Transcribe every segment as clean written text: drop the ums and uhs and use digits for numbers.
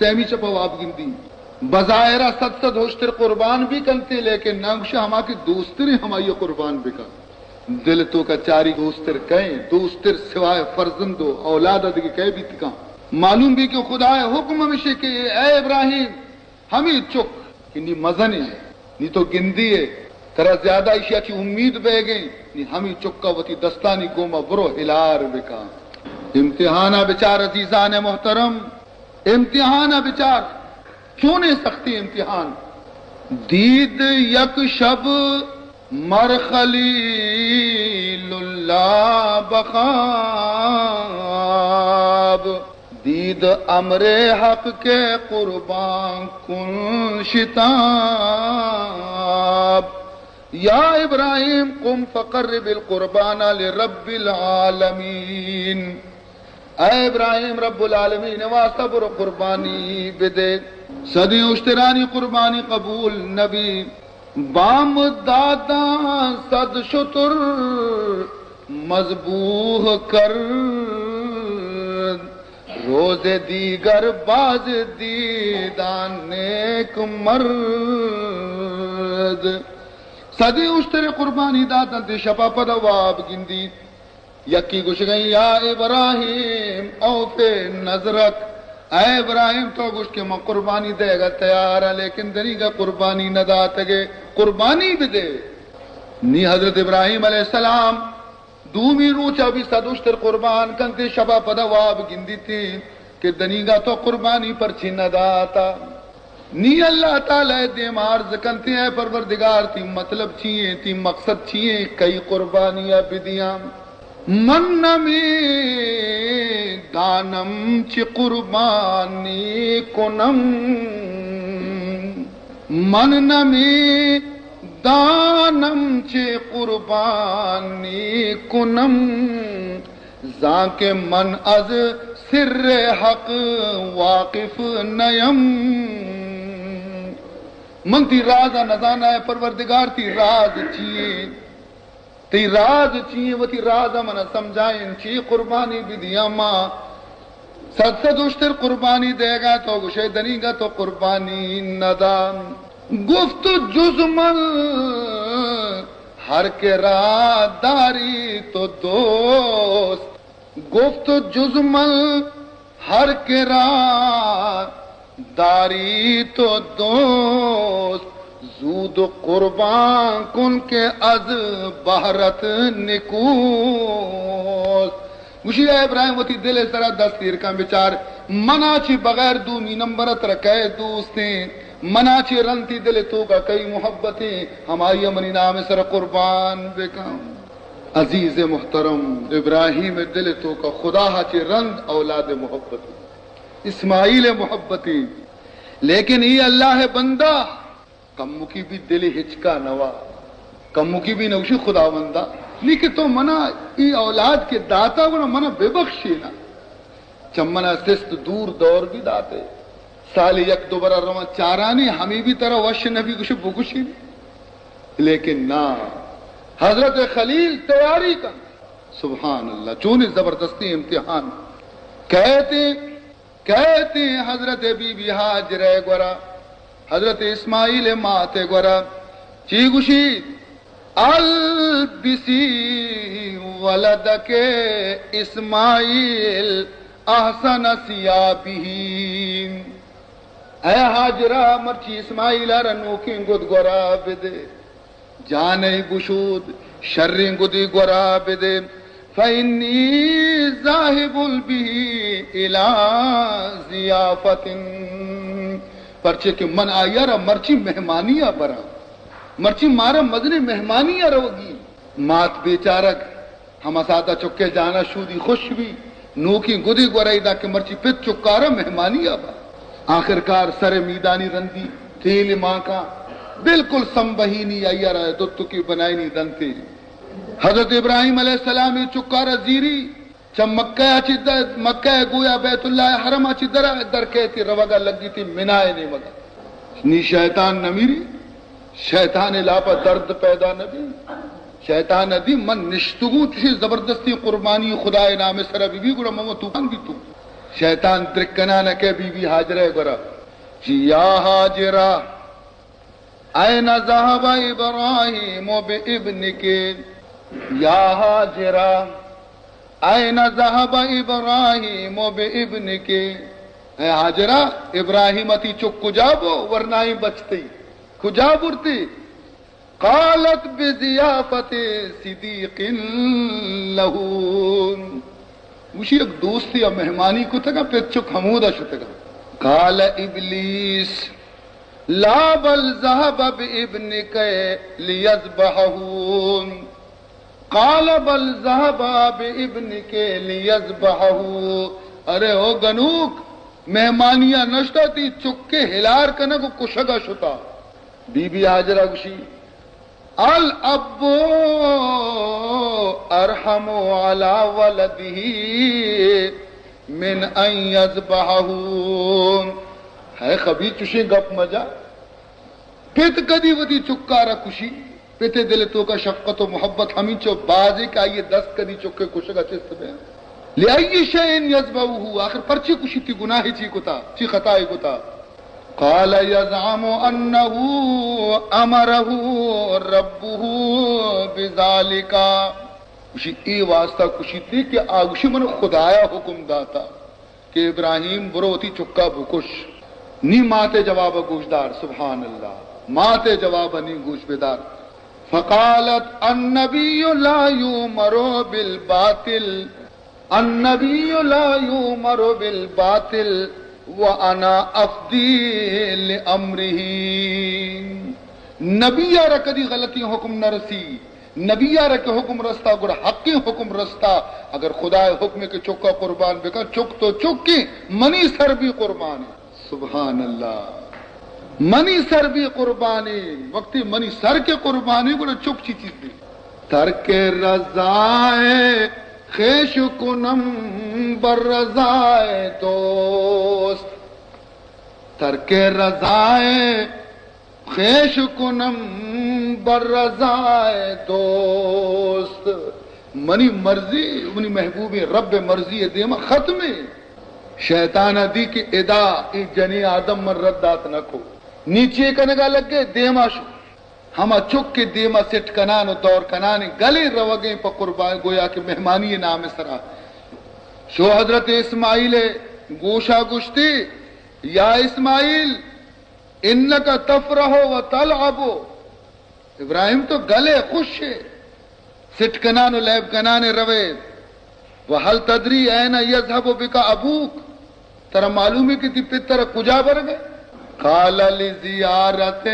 تیمی چپواب گندی بظاہرہ صد ہوشتر قربان بھی کنتے لیکن ناگوش ہما کے دوستر ہمائی قربان بکا دل تو کا چاری دوستر کہیں دوستر سوائے فرزند و اولاد ادھے کہے بھی تکا معلوم بھی کہ خدا حکم ہمیشہ کہ اے ابراہیم ہمیں چک کنی مزنی نی تو گندی ہے ترہ زیادہ اشیاء چی امید بے گئی نی ہمیں چکا وطی دستانی گوما برو ہلار بکا امتحانہ بچار عزیزان محترم امتحانہ بچار کیوں نہیں سختی امتحان دید یک شب مر خلیل اللہ بخواب دید امر حق کے قربان کن شتاب یا ابراہیم قم فقرب القربان لرب العالمین اے ابراہیم رب العالمین واسطہ برو قربانی بدے صدی اشترانی قربانی قبول نبی بام دادا صد شتر مذبوح کر روز دیگر باز دیدان نیک مرد صدی اشتر قربانی دادا تے شپا پدواب گندی یکی گوش گئی یا ابراہیم اوفے نظرک اے ابراہیم تو گوش کے میں قربانی دے گا تیار ہے لیکن دنی کا قربانی نہ داتے گے قربانی بھی دے نی حضرت ابراہیم علیہ السلام دومی روچا بھی صدوشتر قربان کنتے شبہ پدواب گندی تھی کہ دنی کا تو قربانی پر چھ نہ داتا نی اللہ تعالی دے مارز کنتے ہیں پروردگار تھی مطلب چیئے تھی مقصد چیئے کئی قربانیاں بدیاں من نمی دانم چی قربانی کنم من نمی دانم چی قربانی کنم زاک من از سر حق واقف نیم من تی راز نزانہ ہے پروردگار تی راز چیئے تی راز چیئے و تی راز من سمجھائیں چی قربانی بھی دیا ماں صد اشتر قربانی دے گا تو گوشے دنی گا تو قربانی ندام گفت جزمل ہر کے راہ داری تو دوست گفت جزمل ہر کے راہ داری تو دوست زود قربان کن کے از بہرت نکوس گوشی اے ابراہیم وہ تی دل سرا دستیر کا بچار منا چی بغیر دومی نمبرت رکھے دوستیں منا چی رنتی دل تو کا کئی محبتیں ہماری امنی نام سر قربان بکم عزیز محترم ابراہیم دل تو کا خدا چی رند اولاد محبت اسماعیل محبتی لیکن یہ اللہ بندہ کمو کی بھی دل ہچکا نوا کمو کی بھی نوشی خدا بندہ لیکن تو منا ای اولاد کے داتا گنا منا بے بخشی نا چمنا سست دور دور بھی داتے سال یک دوبارہ رواں چارانی ہمیں بھی طرح وش نبی کچھ بکشی لیکن نا حضرت خلیل تیاری کا سبحان اللہ چونی زبردستی امتحان کہتے حضرت بی بی حاجر گورا حضرت اسماعیل ماتے گورا چی گوشی البسی ولدک اسماعیل احسن سیابی اے حاجرہ مرچی اسماعیل رنوکی گد گورا بدے جانے گشود شرین گدی گورا بدے فإنی ذاہب البی الى ضیافت پرچے کہ من آیا را مرچی مہمانیاں برا مرچی مارا مدنی مہمانیاں روگی مات بیچارک ہم سادہ چکے جانا شودی خوش بھی نوکی گدی گورائی دا کہ مرچی پت چکارا مہمانیاں برا آخرکار سر میدانی رندی تیل ماں کا بالکل سمبہی نہیں آیا رہا ہے دتو کی بنائی نہیں دنتے حضرت ابراہیم علیہ السلام چکارا زیری چم مکہ گویا بیت اللہ حرم اچھی در کہتی روگا لگی تھی منائے نہیں مگا نی شیطان نمیری شیطان لاپا درد پیدا نبی شیطان دی من نشتگو چی زبردستی قربانی خدا نام سر بی بی گوڑا مو تو بھی تو شیطان درکنا نہ کہ بی بی حاجرہ گورا یا حاجرہ این ذهب ابراہیم بابنک یا حاجرہ این ذهب ابراہیم بابنک، اے حاجرہ ابراہیم اتی چک کجابو ورنہ ہی بچتی کجابرتی. قالت بضیافت صدیق لہو، مجھے ایک دوستی یا مہمانی کو تھا پہ چک حمودہ شو تھا. قال ابلیس لا بل ذهب بابنک لیذبحہ، قال بل ذهب بابنک لیذبحہ. ارے او گنوک مہمانیاں نشتا تی چکے ہلار کنا کو کشگا شتا. بی بی حاجرہ گوشی الاب ارحم علی ولدہ من ان یذبحہ. ہے خبی چشیں گپ مجا پیت کدی ودی چکارا کشی پیتے دل تو کا شفقت و محبت ہمیں چو بازی کا یہ 10 کدی چکے کشگا چست میں لئی شئین یذبحہ. آخر پرچی کشی تی گناہی چی کتا چی خطائی کتا. قال یزعم انه امره ربه بذالک، کشی ای واسطہ کشی تھی کہ آگوشی من خدایا حکم داتا کہ ابراہیم بروتی چکا بکش نی ماتے جواب گوشدار. سبحان اللہ، ماتے جواب نی گوش بدار. فقالت النبی لا یؤمر بالباطل، النبی لا یؤمر بالباطل وانا افدی لامرہ. نبی یارا کدی غلطی حکم نہ رسی، نبی یارا کے حکم رستا گر حقی حکم رستا. اگر خدا حکم کے چکا قربان بکا چک تو چک کی منی سر بھی قربان. سبحان اللہ، منی سر بھی قربانی، وقتی منی سر کے قربانی کو چک چی چیز دی. ترک رضائے خیش کنم بر رضائے دوست، ترک رضائے خیش کنم بر رضائے دوست. منی مرضی منی محبوب رب مرضی دیما ختمی. شیطان دی کی ادا ای جنی آدم من ردات نکو نیچے کنگا لگے دیما شو ہما چک کے دیما سٹ کنان و دور کنان گلے روگیں پا قربان گویا کہ مہمانی نام سرا. شو حضرت اسماعیل گوشا گشتی یا اسماعیل انکا تفرحو و تلعبو. ابراہیم تو گلے خوش ہے سٹ کنان و لیب کنان روے. وحل تدری این یذهب بکا ابوک، ترہ معلوم ہے کہ تی پتر کجا بر گئے. قال لزیارت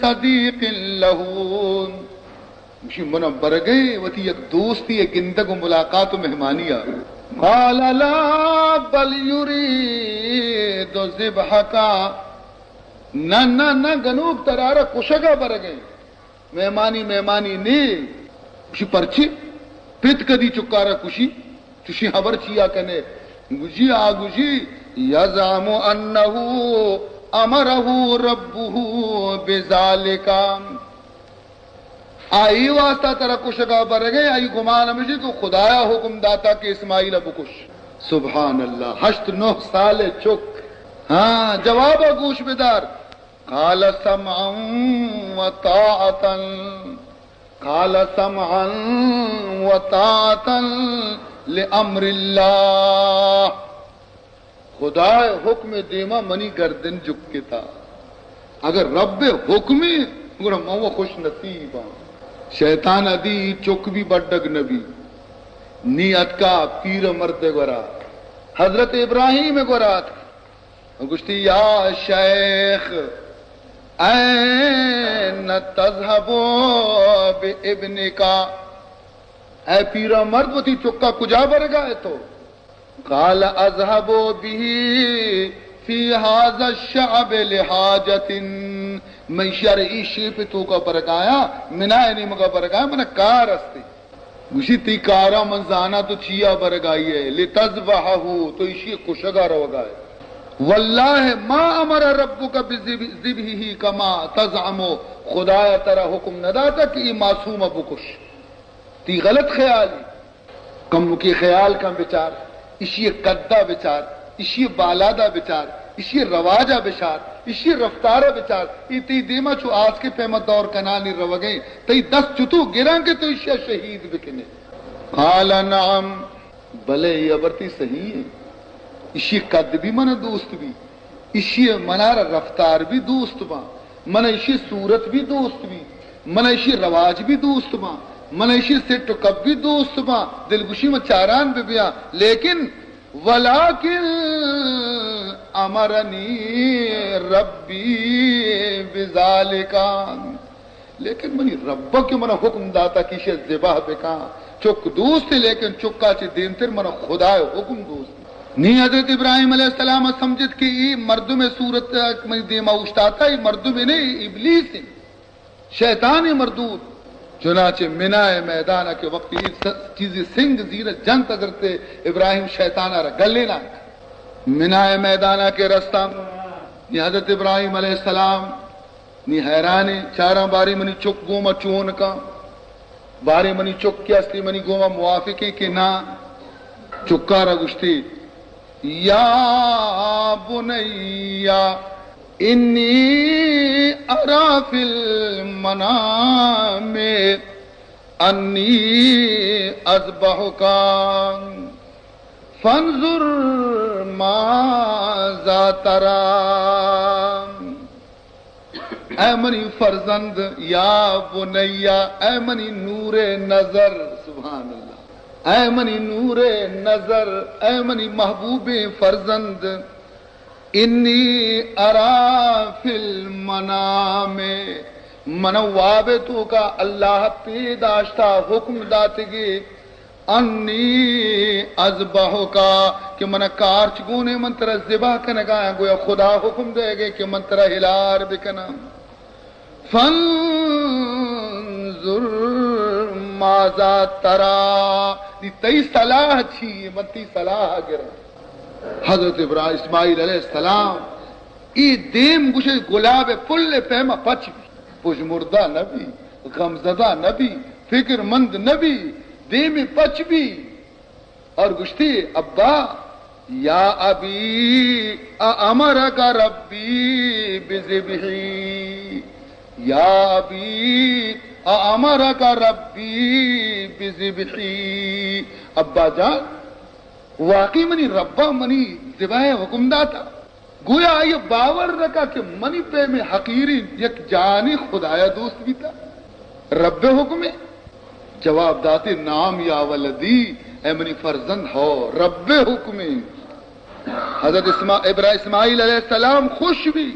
صدیق لہون، مشی منہ بر گئے وہ تی ایک دوستی ایک گندگ و ملاقات و مہمانیہ. قال لا بل یرید ذبحکا، نہ گنوب ترارہ کشگا بر گئے مہمانی مہمانی نہیں. مشی پرچی پت کدی چکارا کشی چشی خبر چیا کنے گجی آگجی یزعم انہو امرہو ربہو بذالکا. آئی واسطہ ترہ کشگا بر گئے آئی گمان ہمیشہ کہ خدایا حکم داتا کہ اسماعیل ابو کش. سبحان اللہ، 8-9 سال چک. ہاں جواب گوش بدار. قال سمعا و طاعتا، قال سمعا و طاعتا لامر اللہ. خدا حکم دیما منی گردن جک کے تھا. اگر رب حکمی گوڑا مو خوش نصیبا. شیطان ادی چک بھی بڑک نبی نیت کا پیر مرد گورا حضرت ابراہیم گورا تھا. گشتی یا شیخ این تذهبو بابنکا، اے پیرا مرد وہ تھی چکا کجا بر گئے تو. قال اذهبو به فی هذا الشعب لحاجت، میں شرعی شیپ تو کا برگایا منائے نہیں مگا برگایا منا کار استے. گوشی تی کارا منزانا تو چیا برگائی ہے لتذبحہو تو اسی کشگا رو گئے. واللہ ما امر ربک بذبحہ کما تزعمو، خدایا ترا حکم نہ داتا کہ یہ معصوم ابو کش. تی غلط خیال کم کی خیال کا بچار اسی قدہ بچار اسی بالادا بچار اسی رواجہ بشار اسی رفتارہ بچار تی دیما چو آج کے پیمت دور کنانی رو گئے تی 10 چتو گران کے تو اسی شہید بکنے قال نعم بلے یہ ابرتی صحیح ہے اسی قد بھی من دوست بھی اسی منار رفتار بھی دوست با من اسی صورت بھی دوست بھی من اسی رواج بھی دوست با من اسی سٹ کب بھی دوست با دلگشی میں چاران بھی بیا لیکن ولیکن امرنی ربی بذالکا لیکن منی رب کے من حکم داتا کیشے ذبح بکا چک دوست لیکن چکا چی دین تر من خدا حکم دوست نی حضرت ابراہیم علیہ السلام سمجھت کہ یہ مردم صورت من دیما اشتاتا ہے مردم نہیں ابلیس ہے شیطان مردود چنانچہ منائے میدانہ کے وقت یہ چیزیں سنگ زیرت جنگ تذرتے ابراہیم شیطانہ را گلینا منائے میدانہ کے رستہ نی حضرت ابراہیم علیہ السلام نی حیرانے چاراں باری منی چک گوما چون کا باری منی چک کی اصلی منی گوما موافقی کی نا چکا را گشتی یا بنیا انی ارا فی المنام انی اذبحکا فانظر ماذا ترى اے منی فرزند یا بنیا اے منی نور نظر سبحان اللہ اے منی نور نظر اے منی محبوب فرزند انی ارا فی المنام من وابتو کا اللہ پیداشتا حکم داتگی انی اذبحو کا کہ من کارچ گونے من ترہ ذبح کنگا گویا خدا حکم دے گے کہ من ترہ ہلار بکنا فانظر ماذا ترا دی تی صلاح چھی من تی صلاح گرا حضرت ابراہیم اسماعیل علیہ السلام ای دیم گوشے گلاب پل پیما پچ بھی پوش مردہ نبی غمزدہ نبی فکر مند نبی دیم پچ بھی اور گشتی ابا یا ابی امرک ربی بذبحی یا ابی امرک ربی بذبحی ابا جان واقعی منی ربا منی ذبح حکم داتا گویا یہ باور رکھا کہ منی پہ میں حقیری یک جانی خدایا دوست بھی تھا رب حکم جواب داتے نام یا ولدی اے منی فرزند ہو رب حکم حضرت اسماعیل علیہ السلام خوش بھی